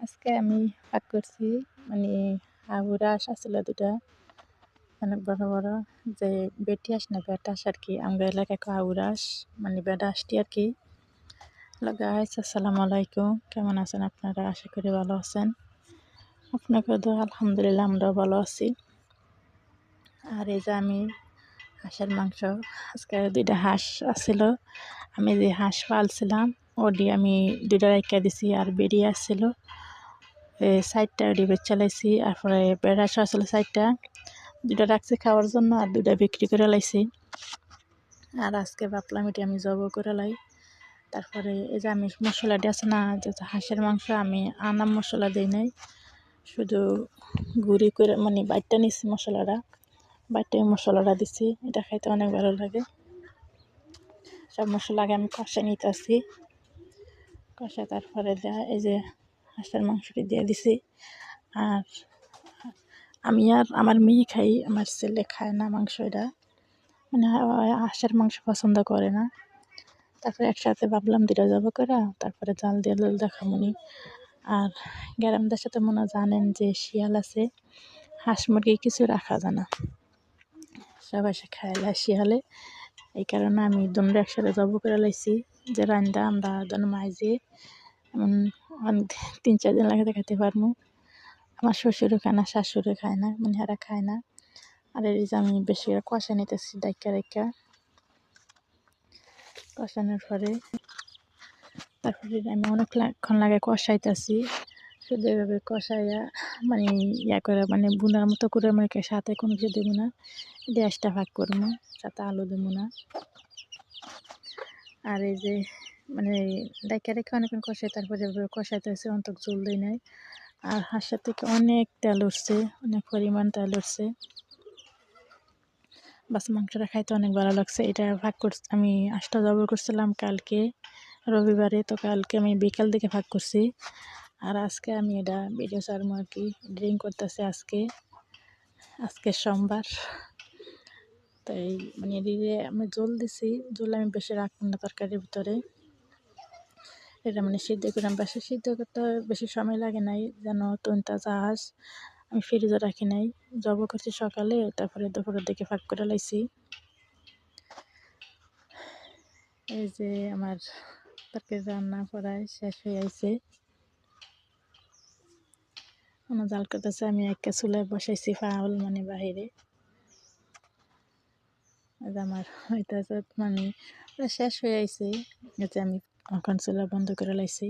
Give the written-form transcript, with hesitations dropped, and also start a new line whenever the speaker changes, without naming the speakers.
আজকে আমি পাক করছি মানে হাঁস আসছিল দুটা অনেক বড় বড় যে বেটি হাঁস না বেটা হাঁস আর কি আমাদের এলাকায় হাঁস মানে বেটা হাঁসটি আর কি। গাইস আসসালামু আলাইকুম, কেমন আছেন আপনারা? আশা করি ভালো আছেন। আপনাকে তো আলহামদুলিল্লাহ আমরাও ভালো আছি। আর এই যে আমি হাঁসের মাংস, আজকে দুইটা হাঁস আসছিল, আমি যে হাঁস পালছিলাম ওটি আমি দুইটা রেখে দিছি আর বেরিয়ে আসছিল সাইডটা ডিবেট চালাইছি। তারপরে বেড়া আসলে সাইডটা দুটা রাখছি খাওয়ার জন্য আর দুটা বিক্রি করে লাইছি। আর আজকে ভাবলাম এটি আমি জব করে লাই। তারপরে এই যে আমি মশলাটি আছে না, যে হাঁসের মাংস আমি আনাম মশলা দিই নাই, শুধু গুঁড়ি করে মানে বাইটটা নিচ্ছি মশলাটা, বাইটে মশলাটা দিচ্ছি। এটা খাইতে অনেক ভালো লাগে। সব মশলা আগে আমি কষে নিতেছি, কষা তারপরে এই যে হাঁসের মাংসটি দিয়ে দিছি। আর আমি আর আমার মেয়ে খাই, আমার ছেলে খায় না মাংস, এটা মানে হাঁসের মাংস পছন্দ করে না। তারপরে একসাথে ভাবলাম দুটা যাবো করে, তারপরে জাল দিয়ে দেখামনি। আর গ্রাম দেশে তো মনে জানেন যে শিয়াল আছে, হাঁস মুরগি কিছু রাখা যায় না, সবাই সে খাইলা শিয়ালে। এই কারণে আমি দুটো একসাথে জব করে লাইছি, যে রান্না আমরা দুনো মাইজে অনেক 3-4 দিন লাগাতে খাইতে পারবো। আমার শ্বশুরও খায় না, শাশুড়ও খায় না, মানে এরা খায় না। আর এই যে আমি বেশি করে কষা নিতেছি ডাইকা কষানোর পরে তারপরে আমি অনেকক্ষণ লাগে কষাইতেছি, শুধু এভাবে কষাইয়া মানে করে মানে বুনার মতো করে মানে সাথে কোনো কিছু দেবো না, গ্যাসটা ভাগ করবো, সাথে আলু দেবো না। আর এই যে মানে ডাইকা রেখে অনেকক্ষণ কষাই, তারপরে এভাবে কষাইতেছি, অন্তত জল দিই নাই। আর হাঁসের থেকে অনেক তেল উঠছে, অনেক পরিমাণ তেল উঠছে। বাস মাংসটা খাইতে অনেক ভালো লাগছে। এটা ভাগ করছি আমি, আঁশটা জবাই করছিলাম কালকে রবিবারে, তো কালকে আমি বিকাল দিকে ভাগ করছি। আর আজকে আমি এটা ভিডিও ছাড়বো আর কি, ড্রিঙ্ক করতেছে আজকে সোমবার। তাই মানে এদিকে আমি জল দিছি, জল আমি বেশি রাখবো না তরকারির ভিতরে। এটা মানে সিদ্ধ করে বেশি সিদ্ধ করতে বেশি সময় লাগে নাই, যেন তুনতা জাহাজ আমি ফ্রিজে রাখি নাই, জব করছি সকালে, তারপরে দুপুরের দিকে ভাগ করে লাইছি। এই যে আমার তরকারি রান্না করায় শেষ হয়ে আইছে, আমার জাল করতেছে, আমি একটা চুলায় বসাইছি ফাউল মানে বাহিরে। আমার হইতেছে মানে শেষ হয়ে আইছে, এতে আমি এখন চুলা বন্ধ করে লাইছি।